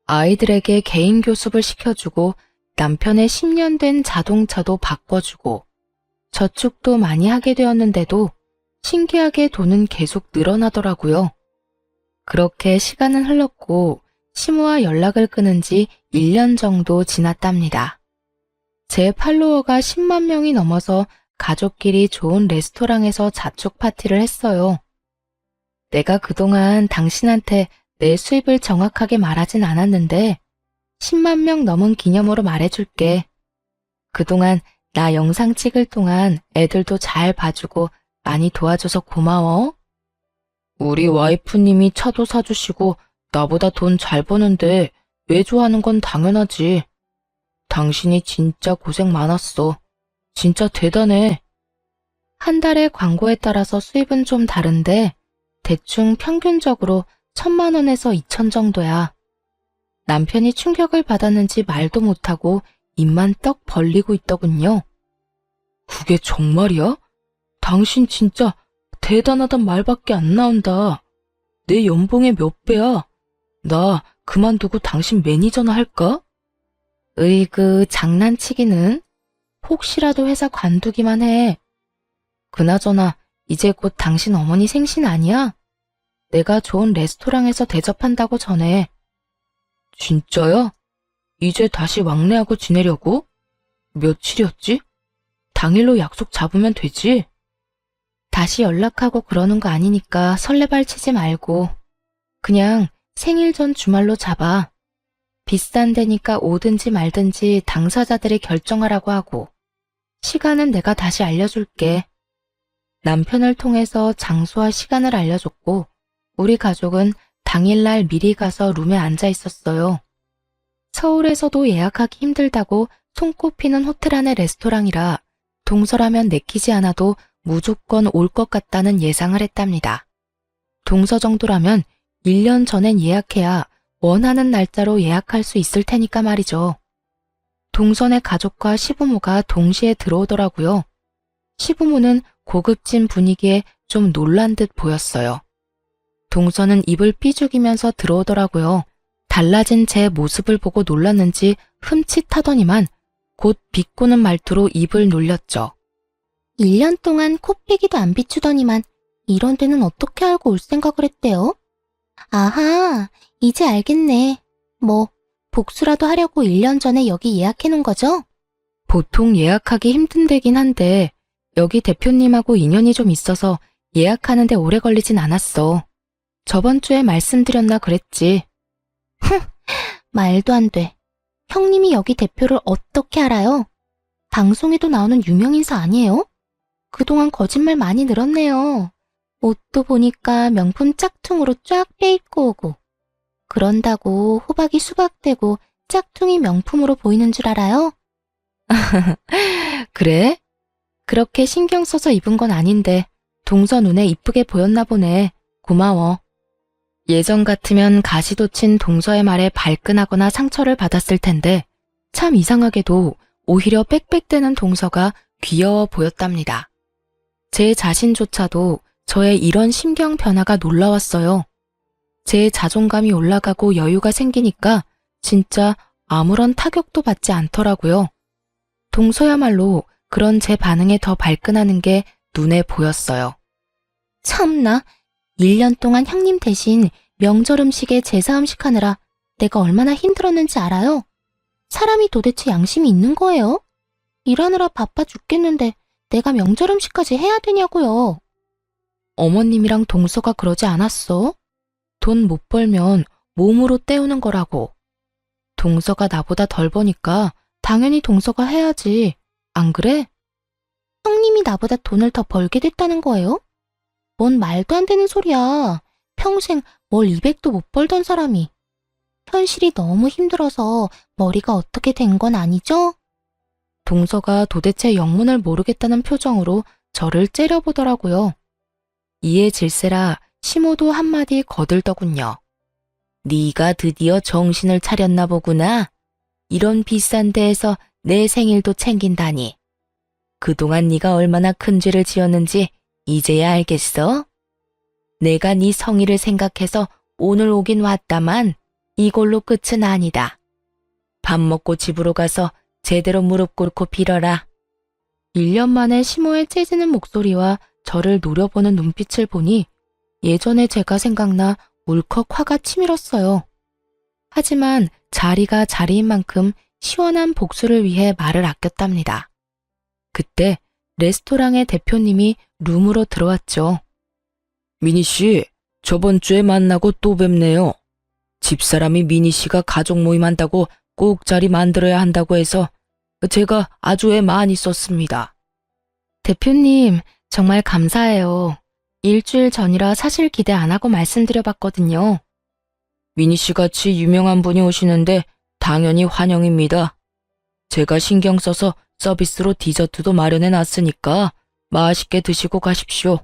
아이들에게 개인 교습을 시켜주고 남편의 10년 된 자동차도 바꿔주고 저축도 많이 하게 되었는데도 신기하게 돈은 계속 늘어나더라고요. 그렇게 시간은 흘렀고 시모와 연락을 끊은 지 1년 정도 지났답니다. 제 팔로워가 10만 명이 넘어서 가족끼리 좋은 레스토랑에서 자축 파티를 했어요. 내가 그동안 당신한테 내 수입을 정확하게 말하진 않았는데 10만 명 넘은 기념으로 말해줄게. 그동안 나 영상 찍을 동안 애들도 잘 봐주고 많이 도와줘서 고마워. 우리 와이프님이 차도 사주시고 나보다 돈 잘 버는데 왜 좋아하는 건 당연하지. 당신이 진짜 고생 많았어. 진짜 대단해. 한 달에 광고에 따라서 수입은 좀 다른데 대충 평균적으로 1,000만 원에서 2천 정도야. 남편이 충격을 받았는지 말도 못하고 입만 떡 벌리고 있더군요. 그게 정말이야? 당신 진짜 대단하단 말밖에 안 나온다. 내 연봉의 몇 배야? 나 그만두고 당신 매니저나 할까? 으이그 장난치기는. 혹시라도 회사 관두기만 해. 그나저나 이제 곧 당신 어머니 생신 아니야? 내가 좋은 레스토랑에서 대접한다고 전해. 진짜야? 이제 다시 왕래하고 지내려고? 며칠이었지? 당일로 약속 잡으면 되지? 다시 연락하고 그러는 거 아니니까 설레발 치지 말고 그냥 생일 전 주말로 잡아. 비싼 데니까 오든지 말든지 당사자들이 결정하라고 하고 시간은 내가 다시 알려줄게. 남편을 통해서 장소와 시간을 알려줬고 우리 가족은 당일날 미리 가서 룸에 앉아 있었어요. 서울에서도 예약하기 힘들다고 손꼽히는 호텔 안의 레스토랑이라 동서라면 내키지 않아도 무조건 올 것 같다는 예상을 했답니다. 동서 정도라면 1년 전엔 예약해야 원하는 날짜로 예약할 수 있을 테니까 말이죠. 동선의 가족과 시부모가 동시에 들어오더라고요. 시부모는 고급진 분위기에 좀 놀란 듯 보였어요. 동서는 입을 삐죽이면서 들어오더라고요. 달라진 제 모습을 보고 놀랐는지 흠칫하더니만 곧 비꼬는 말투로 입을 놀렸죠. 1년 동안 코빼기도 안 비추더니만 이런 데는 어떻게 알고 올 생각을 했대요? 아하, 이제 알겠네. 뭐, 복수라도 하려고 1년 전에 여기 예약해놓은 거죠? 보통 예약하기 힘든 데긴 한데 여기 대표님하고 인연이 좀 있어서 예약하는데 오래 걸리진 않았어. 저번 주에 말씀드렸나 그랬지. 말도 안 돼. 형님이 여기 대표를 어떻게 알아요? 방송에도 나오는 유명인사 아니에요? 그동안 거짓말 많이 늘었네요. 옷도 보니까 명품 짝퉁으로 쫙 빼입고 오고. 그런다고 호박이 수박되고 짝퉁이 명품으로 보이는 줄 알아요? 그래? 그렇게 신경 써서 입은 건 아닌데 동서 눈에 이쁘게 보였나 보네. 고마워. 예전 같으면 가시도 친 동서의 말에 발끈하거나 상처를 받았을 텐데 참 이상하게도 오히려 빽빽대는 동서가 귀여워 보였답니다. 제 자신조차도 저의 이런 심경 변화가 놀라웠어요. 제 자존감이 올라가고 여유가 생기니까 진짜 아무런 타격도 받지 않더라고요. 동서야말로 그런 제 반응에 더 발끈하는 게 눈에 보였어요. 참나, 1년 동안 형님 대신 명절 음식에 제사 음식 하느라 내가 얼마나 힘들었는지 알아요? 사람이 도대체 양심이 있는 거예요? 일하느라 바빠 죽겠는데 내가 명절 음식까지 해야 되냐고요. 어머님이랑 동서가 그러지 않았어? 돈 못 벌면 몸으로 때우는 거라고. 동서가 나보다 덜 버니까 당연히 동서가 해야지. 안 그래? 형님이 나보다 돈을 더 벌게 됐다는 거예요? 뭔 말도 안 되는 소리야. 평생 월 200도 못 벌던 사람이. 현실이 너무 힘들어서 머리가 어떻게 된 건 아니죠? 동서가 도대체 영문을 모르겠다는 표정으로 저를 째려보더라고요. 이에 질세라 시모도 한마디 거들더군요. 네가 드디어 정신을 차렸나 보구나. 이런 비싼 데에서 내 생일도 챙긴다니. 그동안 네가 얼마나 큰 죄를 지었는지 이제야 알겠어? 내가 네 성의를 생각해서 오늘 오긴 왔다만 이걸로 끝은 아니다. 밥 먹고 집으로 가서 제대로 무릎 꿇고 빌어라. 1년 만에 시모의 째지는 목소리와 저를 노려보는 눈빛을 보니 예전에 제가 생각나 울컥 화가 치밀었어요. 하지만 자리가 자리인 만큼 시원한 복수를 위해 말을 아꼈답니다. 그때 레스토랑의 대표님이 룸으로 들어왔죠. 미니 씨, 저번 주에 만나고 또 뵙네요. 집사람이 미니 씨가 가족 모임 한다고 꼭 자리 만들어야 한다고 해서 제가 아주 애 많이 썼습니다. 대표님, 정말 감사해요. 일주일 전이라 사실 기대 안 하고 말씀드려봤거든요. 미니 씨 같이 유명한 분이 오시는데 당연히 환영입니다. 제가 신경 써서 서비스로 디저트도 마련해 놨으니까 맛있게 드시고 가십시오.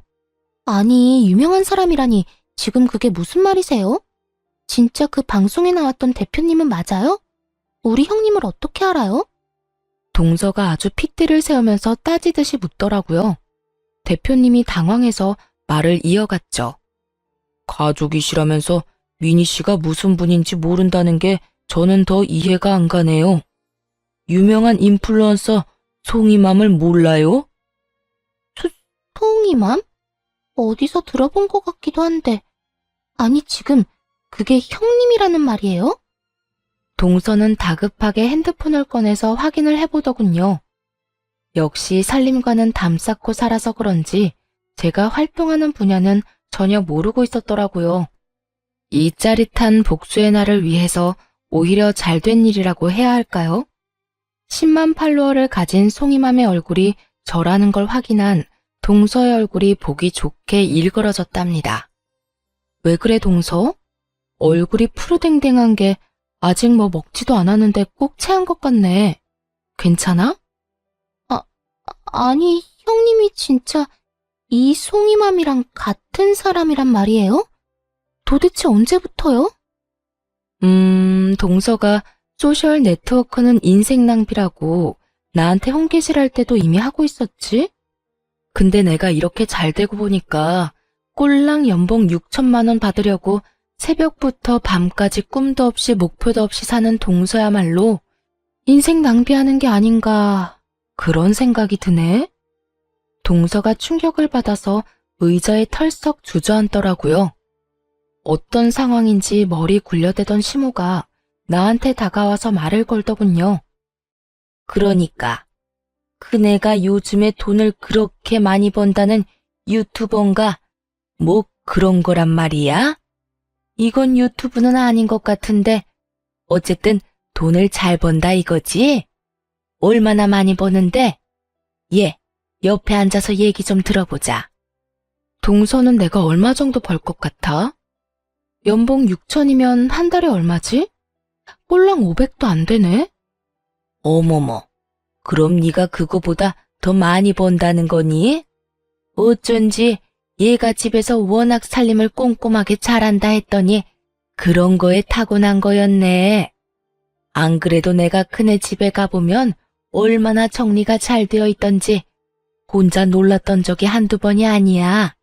아니, 유명한 사람이라니 지금 그게 무슨 말이세요? 진짜 그 방송에 나왔던 대표님은 맞아요? 우리 형님을 어떻게 알아요? 동서가 아주 핏대를 세우면서 따지듯이 묻더라고요. 대표님이 당황해서 말을 이어갔죠. 가족이시라면서 미니 씨가 무슨 분인지 모른다는 게 저는 더 이해가 안 가네요. 유명한 인플루언서 송이맘을 몰라요? 송이맘? 어디서 들어본 것 같기도 한데. 아니, 지금 그게 형님이라는 말이에요? 동서는 다급하게 핸드폰을 꺼내서 확인을 해보더군요. 역시 살림과는 담쌓고 살아서 그런지 제가 활동하는 분야는 전혀 모르고 있었더라고요. 이 짜릿한 복수의 날을 위해서 오히려 잘된 일이라고 해야 할까요? 10만 팔로워를 가진 송이맘의 얼굴이 저라는 걸 확인한 동서의 얼굴이 보기 좋게 일그러졌답니다. 왜 그래, 동서? 얼굴이 푸르댕댕한 게 아직 뭐 먹지도 않았는데 꼭 체한 것 같네. 괜찮아? 아니, 형님이 진짜 이 송이맘이랑 같은 사람이란 말이에요? 도대체 언제부터요? 동서가 소셜 네트워크는 인생 낭비라고 나한테 홍계실할 때도 이미 하고 있었지? 근데 내가 이렇게 잘 되고 보니까 꼴랑 연봉 6천만 원 받으려고 새벽부터 밤까지 꿈도 없이 목표도 없이 사는 동서야말로 인생 낭비하는 게 아닌가 그런 생각이 드네. 동서가 충격을 받아서 의자에 털썩 주저앉더라고요. 어떤 상황인지 머리 굴려대던 시모가 나한테 다가와서 말을 걸더군요. 그러니까 그네가 요즘에 돈을 그렇게 많이 번다는 유튜버인가 뭐 그런 거란 말이야? 이건 유튜브는 아닌 것 같은데 어쨌든 돈을 잘 번다 이거지? 얼마나 많이 버는데? 얘, 옆에 앉아서 얘기 좀 들어보자. 동서는 내가 얼마 정도 벌 것 같아? 연봉 6천이면 한 달에 얼마지? 꼴랑 500도 안 되네? 어머머, 그럼 네가 그거보다 더 많이 번다는 거니? 어쩐지 얘가 집에서 워낙 살림을 꼼꼼하게 잘한다 했더니 그런 거에 타고난 거였네. 안 그래도 내가 그네 집에 가보면 얼마나 정리가 잘 되어 있던지 혼자 놀랐던 적이 한두 번이 아니야.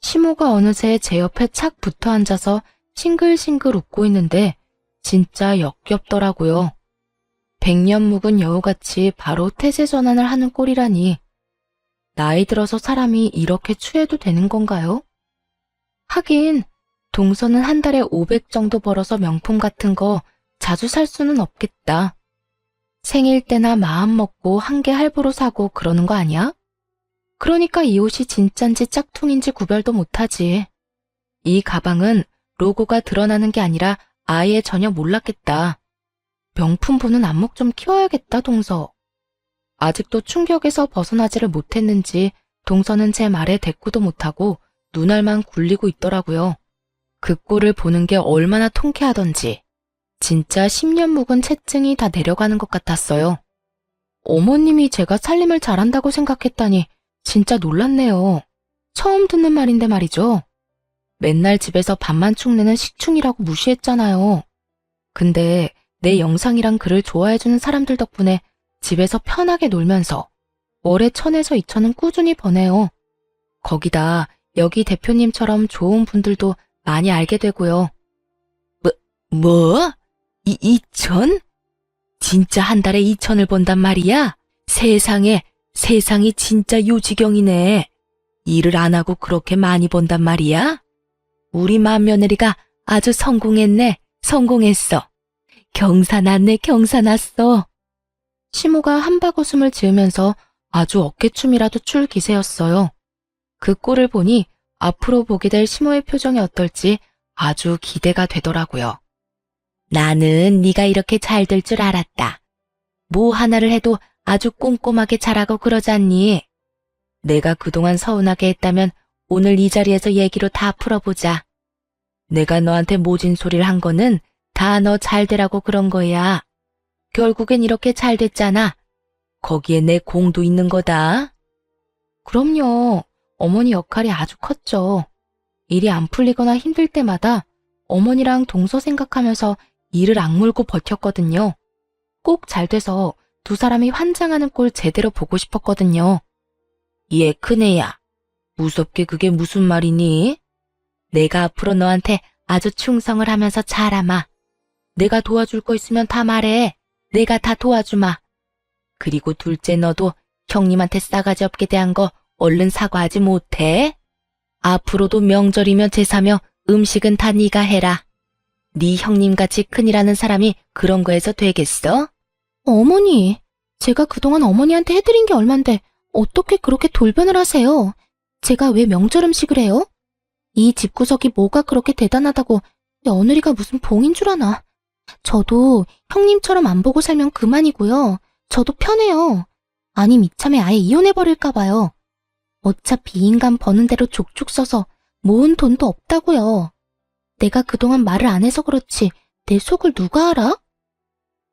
시모가 어느새 제 옆에 착 붙어 앉아서 싱글싱글 웃고 있는데 진짜 역겹더라고요. 백년 묵은 여우같이 바로 태세 전환을 하는 꼴이라니. 나이 들어서 사람이 이렇게 취해도 되는 건가요? 하긴 동서는 한 달에 500 정도 벌어서 명품 같은 거 자주 살 수는 없겠다. 생일 때나 마음 먹고 한 개 할부로 사고 그러는 거 아니야? 그러니까 이 옷이 진짠지 짝퉁인지 구별도 못하지. 이 가방은 로고가 드러나는 게 아니라 아예 전혀 몰랐겠다. 명품 보는 안목 좀 키워야겠다, 동서. 아직도 충격에서 벗어나지를 못했는지 동서는 제 말에 대꾸도 못하고 눈알만 굴리고 있더라고요. 그 꼴을 보는 게 얼마나 통쾌하던지. 진짜 10년 묵은 체증이 다 내려가는 것 같았어요. 어머님이 제가 살림을 잘한다고 생각했다니 진짜 놀랐네요. 처음 듣는 말인데 말이죠. 맨날 집에서 밥만 축내는 식충이라고 무시했잖아요. 근데 내 영상이랑 글을 좋아해주는 사람들 덕분에 집에서 편하게 놀면서 월에 1000에서 2000은 꾸준히 버네요. 거기다 여기 대표님처럼 좋은 분들도 많이 알게 되고요. 뭐? 2000? 진짜 한 달에 2000을 번단 말이야? 세상에, 세상이 진짜 요지경이네. 일을 안 하고 그렇게 많이 번단 말이야? 우리 맏며느리가 아주 성공했네. 성공했어. 경사났네, 경사났어. 시모가 한바구음을 지으면서 아주 어깨춤이라도 출 기세였어요. 그 꼴을 보니 앞으로 보게 될 시모의 표정이 어떨지 아주 기대가 되더라고요. 나는 네가 이렇게 잘 될 줄 알았다. 뭐 하나를 해도 아주 꼼꼼하게 잘하고 그러잖니. 내가 그동안 서운하게 했다면 오늘 이 자리에서 얘기로 다 풀어보자. 내가 너한테 모진 소리를 한 거는 다 너 잘 되라고 그런 거야. 결국엔 이렇게 잘 됐잖아. 거기에 내 공도 있는 거다. 그럼요. 어머니 역할이 아주 컸죠. 일이 안 풀리거나 힘들 때마다 어머니랑 동서 생각하면서 이를 악물고 버텼거든요. 꼭 잘 돼서 두 사람이 환장하는 꼴 제대로 보고 싶었거든요. 얘 큰애야. 무섭게 그게 무슨 말이니? 내가 앞으로 너한테 아주 충성을 하면서 잘하마. 내가 도와줄 거 있으면 다 말해. 내가 다 도와주마. 그리고 둘째 너도 형님한테 싸가지 없게 대한 거 얼른 사과하지 못해? 앞으로도 명절이며 제사며 음식은 다 네가 해라. 네 형님같이 큰이라는 사람이 그런 거에서 되겠어? 어머니, 제가 그동안 어머니한테 해드린 게 얼만데 어떻게 그렇게 돌변을 하세요? 제가 왜 명절 음식을 해요? 이 집구석이 뭐가 그렇게 대단하다고 며느리가 무슨 봉인 줄 아나. 저도 형님처럼 안 보고 살면 그만이고요. 저도 편해요. 아님 이참에 아예 이혼해버릴까 봐요. 어차피 이 인간 버는 대로 족족 써서 모은 돈도 없다고요. 내가 그동안 말을 안 해서 그렇지 내 속을 누가 알아?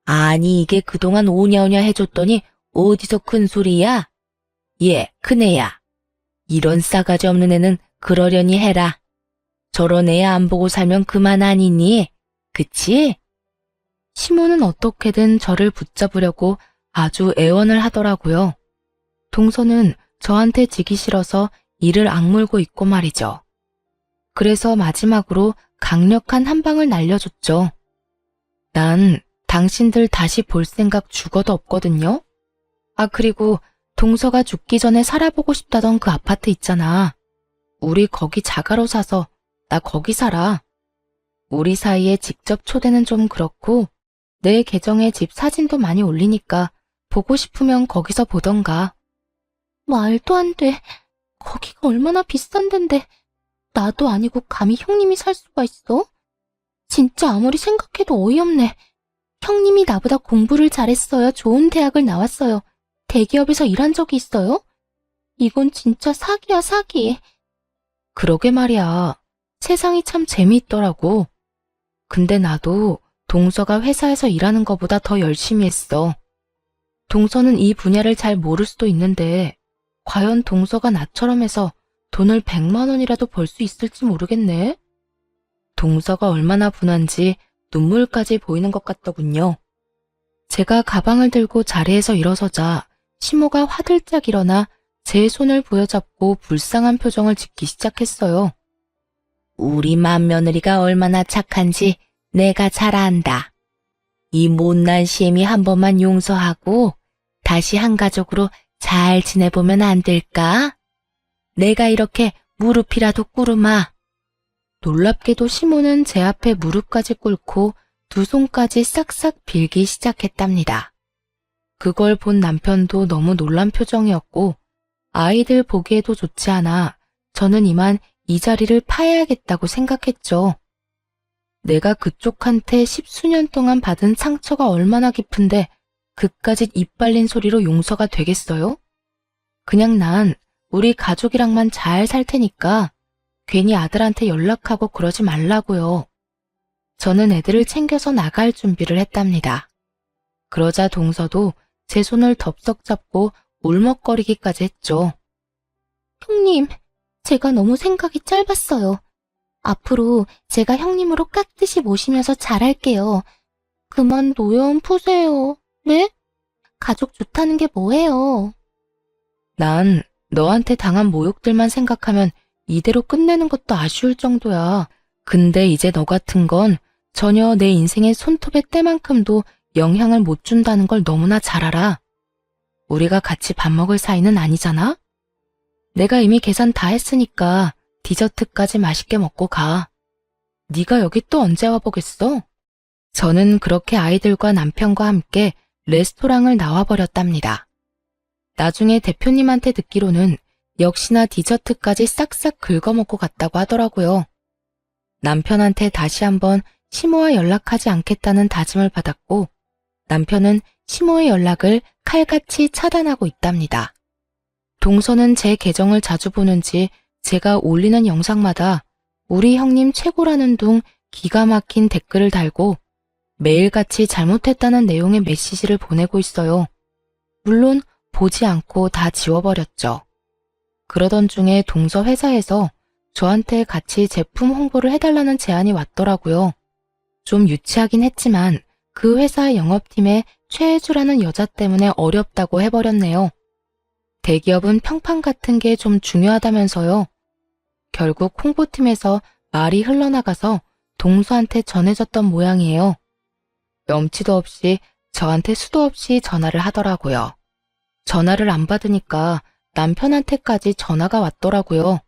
아니 이게 그동안 오냐오냐 해줬더니 어디서 큰 소리야? 얘 큰애야. 이런 싸가지 없는 애는 그러려니 해라. 저런 애 안 보고 살면 그만 아니니? 그치? 시모는 어떻게든 저를 붙잡으려고 아주 애원을 하더라고요. 동서는 저한테 지기 싫어서 이를 악물고 있고 말이죠. 그래서 마지막으로 강력한 한 방을 날려줬죠. 난 당신들 다시 볼 생각 죽어도 없거든요. 아, 그리고 동서가 죽기 전에 살아보고 싶다던 그 아파트 있잖아. 우리 거기 자가로 사서 나 거기 살아. 우리 사이에 직접 초대는 좀 그렇고 내 계정에 집 사진도 많이 올리니까 보고 싶으면 거기서 보던가. 말도 안 돼. 거기가 얼마나 비싼 데인데 나도 아니고 감히 형님이 살 수가 있어? 진짜 아무리 생각해도 어이없네. 형님이 나보다 공부를 잘했어요. 좋은 대학을 나왔어요. 대기업에서 일한 적이 있어요? 이건 진짜 사기야, 사기. 그러게 말이야. 세상이 참 재미있더라고. 근데 나도 동서가 회사에서 일하는 것보다 더 열심히 했어. 동서는 이 분야를 잘 모를 수도 있는데 과연 동서가 나처럼 해서 돈을 100만 원이라도 벌 수 있을지 모르겠네. 동서가 얼마나 분한지 눈물까지 보이는 것 같더군요. 제가 가방을 들고 자리에서 일어서자 시모가 화들짝 일어나 제 손을 부여잡고 불쌍한 표정을 짓기 시작했어요. 우리 맏며느리가 얼마나 착한지 내가 잘 안다. 이 못난 시엠이 한 번만 용서하고 다시 한 가족으로 잘 지내보면 안 될까? 내가 이렇게 무릎이라도 꿇으마. 놀랍게도 시모는 제 앞에 무릎까지 꿇고 두 손까지 싹싹 빌기 시작했답니다. 그걸 본 남편도 너무 놀란 표정이었고 아이들 보기에도 좋지 않아 저는 이만 이 자리를 파해야겠다고 생각했죠. 내가 그쪽한테 10수년 동안 받은 상처가 얼마나 깊은데 그까짓 이빨린 소리로 용서가 되겠어요? 그냥 난 우리 가족이랑만 잘 살 테니까 괜히 아들한테 연락하고 그러지 말라고요. 저는 애들을 챙겨서 나갈 준비를 했답니다. 그러자 동서도 제 손을 덥석 잡고 울먹거리기까지 했죠. 형님, 제가 너무 생각이 짧았어요. 앞으로 제가 형님으로 깍듯이 모시면서 잘할게요. 그만 노여움 푸세요. 네? 가족 좋다는 게 뭐예요? 난 너한테 당한 모욕들만 생각하면 이대로 끝내는 것도 아쉬울 정도야. 근데 이제 너 같은 건 전혀 내 인생의 손톱의 때만큼도 영향을 못 준다는 걸 너무나 잘 알아. 우리가 같이 밥 먹을 사이는 아니잖아? 내가 이미 계산 다 했으니까 디저트까지 맛있게 먹고 가. 네가 여기 또 언제 와보겠어? 저는 그렇게 아이들과 남편과 함께 레스토랑을 나와버렸답니다. 나중에 대표님한테 듣기로는 역시나 디저트까지 싹싹 긁어먹고 갔다고 하더라고요. 남편한테 다시 한번 시모와 연락하지 않겠다는 다짐을 받았고 남편은 시모의 연락을 칼같이 차단하고 있답니다. 동서는 제 계정을 자주 보는지 제가 올리는 영상마다 우리 형님 최고라는 둥 기가 막힌 댓글을 달고 매일같이 잘못했다는 내용의 메시지를 보내고 있어요. 물론 보지 않고 다 지워버렸죠. 그러던 중에 동서 회사에서 저한테 같이 제품 홍보를 해달라는 제안이 왔더라고요. 좀 유치하긴 했지만 그 회사 영업팀에 최혜주라는 여자 때문에 어렵다고 해버렸네요. 대기업은 평판 같은 게 좀 중요하다면서요. 결국 홍보팀에서 말이 흘러나가서 동서한테 전해졌던 모양이에요. 염치도 없이 저한테 수도 없이 전화를 하더라고요. 전화를 안 받으니까 남편한테까지 전화가 왔더라고요.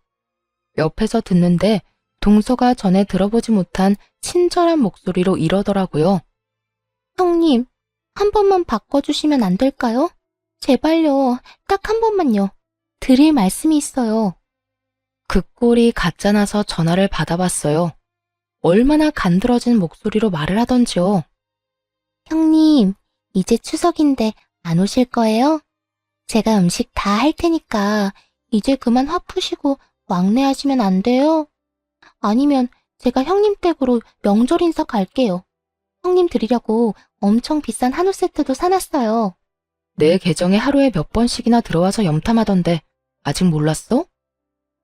옆에서 듣는데 동서가 전에 들어보지 못한 친절한 목소리로 이러더라고요. 형님, 한 번만 바꿔주시면 안 될까요? 제발요. 딱 한 번만요. 드릴 말씀이 있어요. 그 꼴이 가짜나서 전화를 받아봤어요. 얼마나 간드러진 목소리로 말을 하던지요. 형님, 이제 추석인데 안 오실 거예요? 제가 음식 다 할 테니까 이제 그만 화 푸시고 왕래하시면 안 돼요? 아니면 제가 형님 댁으로 명절 인사 갈게요. 형님 드리려고 엄청 비싼 한우 세트도 사놨어요. 내 계정에 하루에 몇 번씩이나 들어와서 염탐하던데 아직 몰랐어?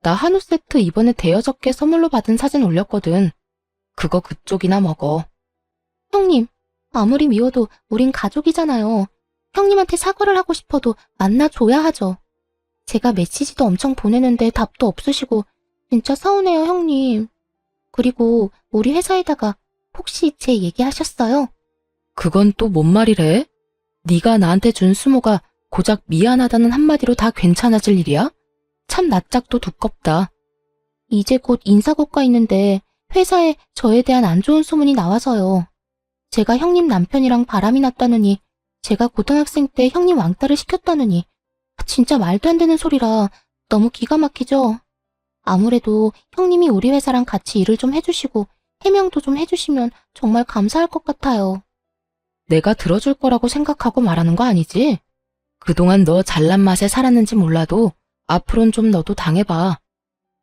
나 한우 세트 이번에 대여섯 개 선물로 받은 사진 올렸거든. 그거 그쪽이나 먹어. 형님, 아무리 미워도 우린 가족이잖아요. 형님한테 사과를 하고 싶어도 만나줘야 하죠. 제가 메시지도 엄청 보내는데 답도 없으시고 진짜 서운해요, 형님. 그리고 우리 회사에다가 혹시 제 얘기하셨어요? 그건 또 뭔 말이래? 네가 나한테 준 수모가 고작 미안하다는 한마디로 다 괜찮아질 일이야? 참 낯짝도 두껍다. 이제 곧 인사고과 있는데 회사에 저에 대한 안 좋은 소문이 나와서요. 제가 형님 남편이랑 바람이 났다느니, 제가 고등학생 때 형님 왕따를 시켰다느니, 진짜 말도 안 되는 소리라 너무 기가 막히죠? 아무래도 형님이 우리 회사랑 같이 일을 좀 해주시고 해명도 좀 해주시면 정말 감사할 것 같아요. 내가 들어줄 거라고 생각하고 말하는 거 아니지? 그동안 너 잘난 맛에 살았는지 몰라도 앞으론 좀 너도 당해봐.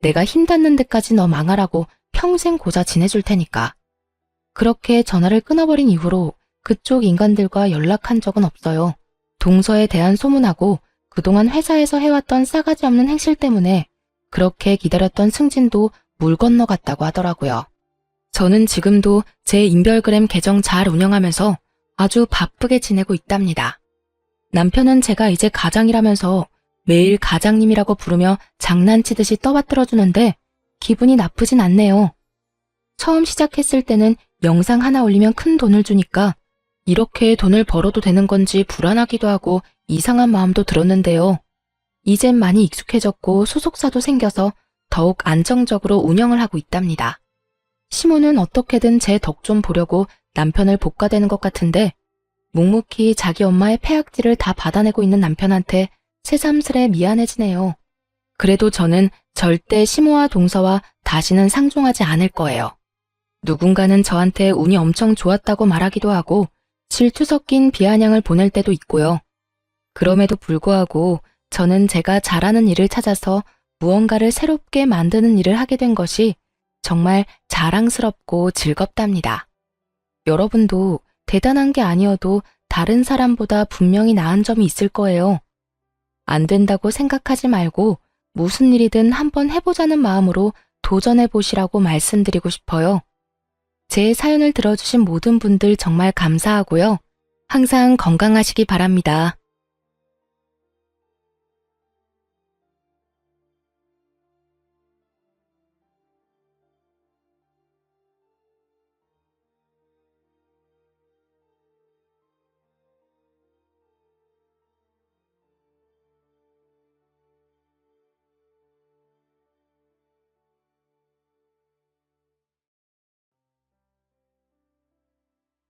내가 힘 닿는 데까지 너 망하라고 평생 고자 지내줄 테니까. 그렇게 전화를 끊어버린 이후로 그쪽 인간들과 연락한 적은 없어요. 동서에 대한 소문하고 그동안 회사에서 해왔던 싸가지 없는 행실 때문에 그렇게 기다렸던 승진도 물 건너갔다고 하더라고요. 저는 지금도 제 인별그램 계정 잘 운영하면서 아주 바쁘게 지내고 있답니다. 남편은 제가 이제 가장이라면서 매일 가장님이라고 부르며 장난치듯이 떠받들어주는데 기분이 나쁘진 않네요. 처음 시작했을 때는 영상 하나 올리면 큰 돈을 주니까 이렇게 돈을 벌어도 되는 건지 불안하기도 하고 이상한 마음도 들었는데요. 이젠 많이 익숙해졌고 소속사도 생겨서 더욱 안정적으로 운영을 하고 있답니다. 시모는 어떻게든 제 덕 좀 보려고 남편을 볶아대는 것 같은데 묵묵히 자기 엄마의 폐악질을 다 받아내고 있는 남편한테 새삼스레 미안해지네요. 그래도 저는 절대 시모와 동서와 다시는 상종하지 않을 거예요. 누군가는 저한테 운이 엄청 좋았다고 말하기도 하고 질투 섞인 비아냥을 보낼 때도 있고요. 그럼에도 불구하고 저는 제가 잘하는 일을 찾아서 무언가를 새롭게 만드는 일을 하게 된 것이 정말 자랑스럽고 즐겁답니다. 여러분도 대단한 게 아니어도 다른 사람보다 분명히 나은 점이 있을 거예요. 안 된다고 생각하지 말고 무슨 일이든 한번 해보자는 마음으로 도전해 보시라고 말씀드리고 싶어요. 제 사연을 들어주신 모든 분들 정말 감사하고요. 항상 건강하시기 바랍니다.